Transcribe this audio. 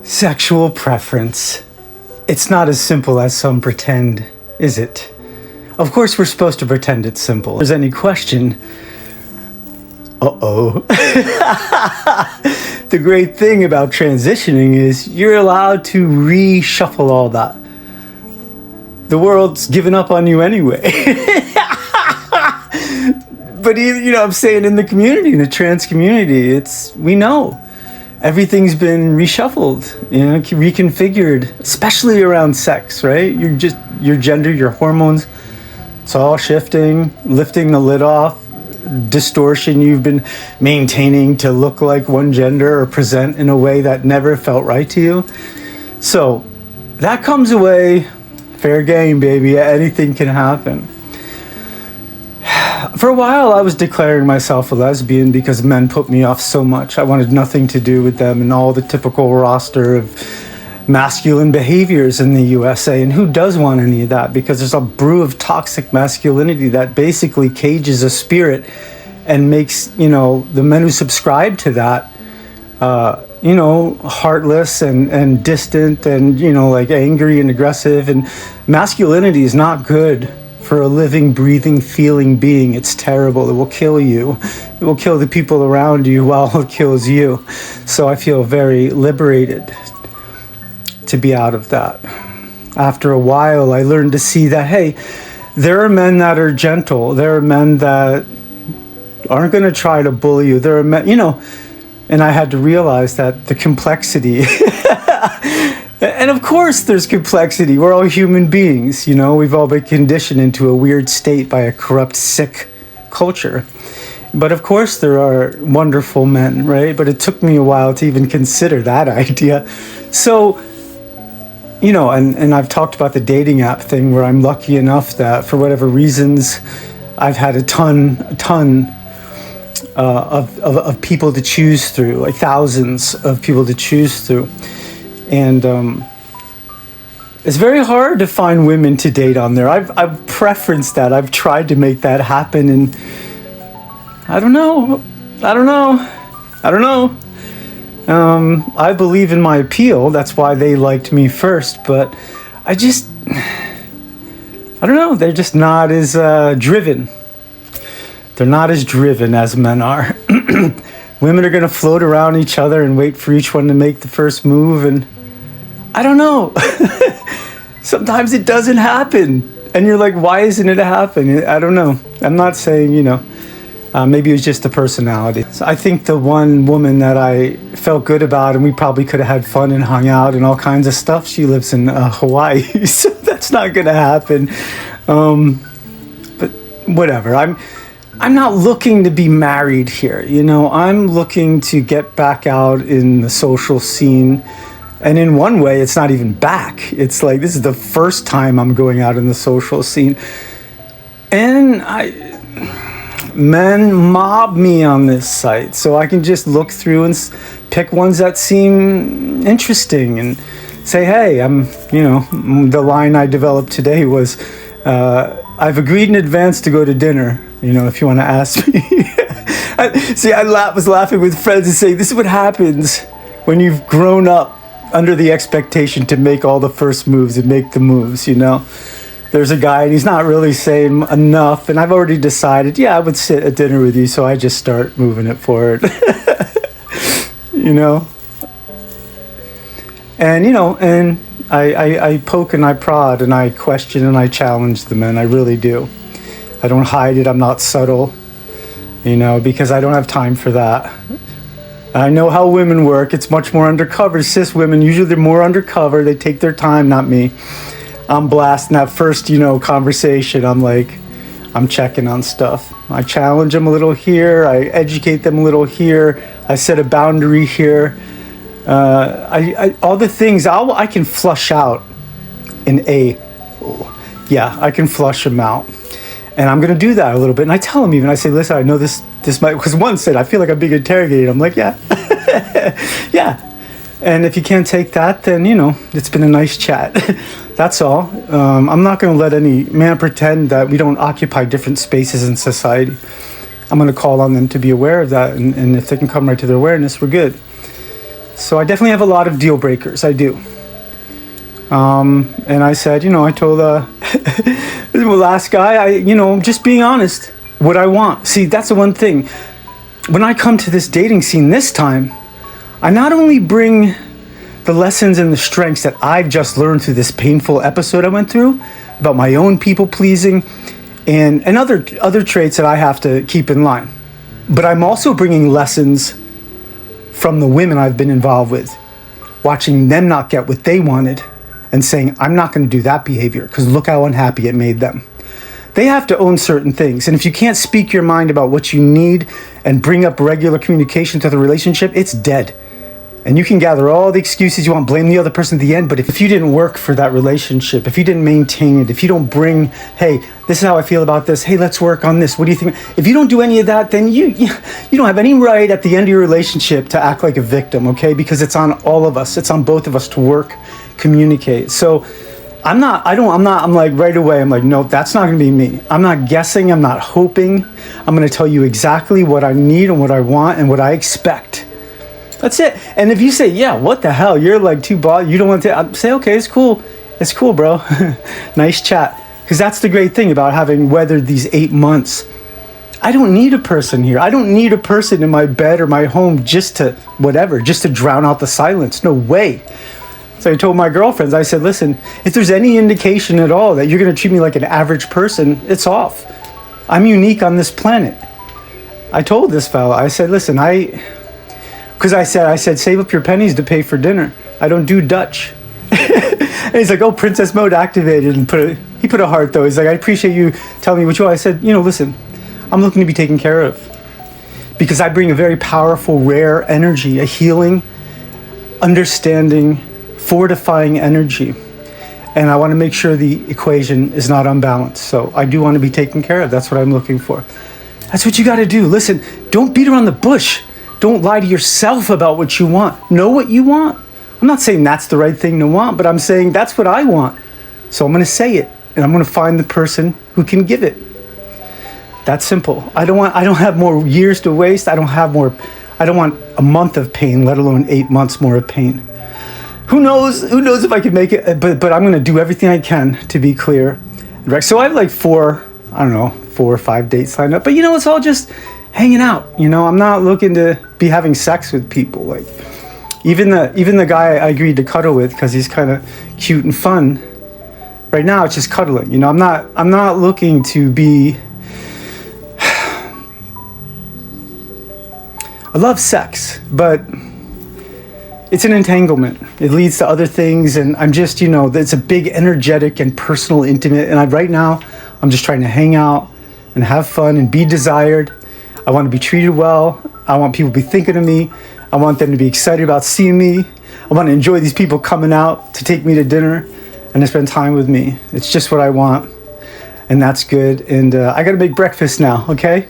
Sexual preference. It's not as simple as some pretend, is it? Of course, we're supposed to pretend it's simple. If there's any question, the great thing about transitioning is you're allowed to reshuffle all that. The world's given up on you anyway. But I'm saying in the community, in the trans community, we know. Everything's been reshuffled, reconfigured, especially around sex, right? Your gender, your hormones, it's all shifting, lifting the lid off, distortion you've been maintaining to look like one gender or present in a way that never felt right to you. So that comes away, fair game, baby. Anything can happen. For a while, I was declaring myself a lesbian because men put me off so much. I wanted nothing to do with them and all the typical roster of masculine behaviors in the USA. And who does want any of that? Because there's a brew of toxic masculinity that basically cages a spirit and makes, the men who subscribe to that, heartless and distant and, like angry and aggressive. And masculinity is not good for a living, breathing, feeling being. It's terrible. It will kill you. It will kill the people around you while it kills you. So I feel very liberated to be out of that. After a while, I learned to see that, hey, there are men that are gentle. There are men that aren't going to try to bully you. There are men, and I had to realize that the complexity and of course there's complexity. We're all human beings, we've all been conditioned into a weird state by a corrupt, sick culture. But of course there are wonderful men, right? But it took me a while to even consider that idea. So, and I've talked about the dating app thing where I'm lucky enough that for whatever reasons, I've had a ton of people to choose through, like thousands of people to choose through. And it's very hard to find women to date on there. I've preferenced that. I've tried to make that happen, and I don't know. I believe in my appeal. That's why they liked me first. But I don't know. They're just not as driven. They're not as driven as men are. Women are going to float around each other and wait for each one to make the first move. And I don't know. Sometimes it doesn't happen. And you're like, why isn't it happening? I don't know. I'm not saying, maybe it was just the personality. So I think the one woman that I felt good about and we probably could have had fun and hung out and all kinds of stuff, she lives in Hawaii. So that's not going to happen. But whatever. I'm not looking to be married here. I'm looking to get back out in the social scene. And in one way, it's not even back. It's like, this is the first time I'm going out in the social scene. And men mob me on this site. So I can just look through and pick ones that seem interesting and say, hey, the line I developed today was, I've agreed in advance to go to dinner, if you want to ask me. I was laughing with friends and saying, this is what happens when you've grown up under the expectation to make all the first moves and make the moves, There's a guy and he's not really saying enough, and I've already decided, I would sit at dinner with you, so I just start moving it forward. And, and I poke and I prod and I question and I challenge the men. I really do. I don't hide it. I'm not subtle, because I don't have time for that. I know how women work. It's much more undercover. Cis women, usually they're more undercover. They take their time, not me. I'm blasting that first, conversation. I'm checking on stuff. I challenge them a little here. I educate them a little here. I set a boundary here. All the things I can flush out I can flush them out. And I'm going to do that a little bit. And I tell them even, I say, listen, I know this might, because one said, I feel like I'm being interrogated. I'm like, yeah. Yeah. And if you can't take that, then, it's been a nice chat. That's all. I'm not going to let any man pretend that we don't occupy different spaces in society. I'm going to call on them to be aware of that. And if they can come right to their awareness, we're good. So I definitely have a lot of deal breakers. I do. And I said, I told the last guy, just being honest, what I want. See, that's the one thing. When I come to this dating scene this time, I not only bring the lessons and the strengths that I've just learned through this painful episode I went through about my own people pleasing and other traits that I have to keep in line. But I'm also bringing lessons from the women I've been involved with, watching them not get what they wanted and saying, I'm not going to do that behavior because look how unhappy it made them. They have to own certain things. And if you can't speak your mind about what you need and bring up regular communication to the relationship, it's dead. And you can gather all the excuses you want, blame the other person at the end. But if you didn't work for that relationship, if you didn't maintain it, if you don't bring, hey, this is how I feel about this. Hey, let's work on this. What do you think? If you don't do any of that, then you don't have any right at the end of your relationship to act like a victim, okay? Because it's on all of us. It's on both of us to work, communicate. So I'm like right away, I'm like, no, that's not going to be me. I'm not guessing. I'm not hoping. I'm going to tell you exactly what I need and what I want and what I expect. That's it. And if you say, yeah, what the hell? You're like too bothered. You don't want to say, okay, it's cool. It's cool, bro. Nice chat. Because that's the great thing about having weathered these 8 months. I don't need a person here. I don't need a person in my bed or my home just to drown out the silence. No way. So I told my girlfriends, I said, listen, if there's any indication at all that you're going to treat me like an average person, it's off. I'm unique on this planet. I told this fella, I said, listen, because I said, save up your pennies to pay for dinner. I don't do Dutch. And he's like, oh, princess mode activated. And he put a heart, though. He's like, I appreciate you telling me what you want. I said, listen, I'm looking to be taken care of. Because I bring a very powerful, rare energy, a healing, understanding, fortifying energy. And I want to make sure the equation is not unbalanced. So I do want to be taken care of. That's what I'm looking for. That's what you got to do. Listen, don't beat around the bush. Don't lie to yourself about what you want. Know what you want. I'm not saying that's the right thing to want, but I'm saying that's what I want. So I'm going to say it, and I'm going to find the person who can give it. That's simple. I don't have more years to waste. I don't want a month of pain, let alone 8 months more of pain. Who knows if I can make it, but I'm going to do everything I can to be clear. So I have like 4 or 5 dates lined up, but it's all just hanging out. I'm not looking to be having sex with people. Like even the guy I agreed to cuddle with because he's kind of cute and fun. Right now it's just cuddling. I'm not looking to be. I love sex, but it's an entanglement. It leads to other things, and I'm just it's a big energetic and personal, intimate. And right now I'm just trying to hang out and have fun and be desired. I want to be treated well. I want people to be thinking of me. I want them to be excited about seeing me. I want to enjoy these people coming out to take me to dinner and to spend time with me. It's just what I want. And that's good. And I got to make breakfast now, okay?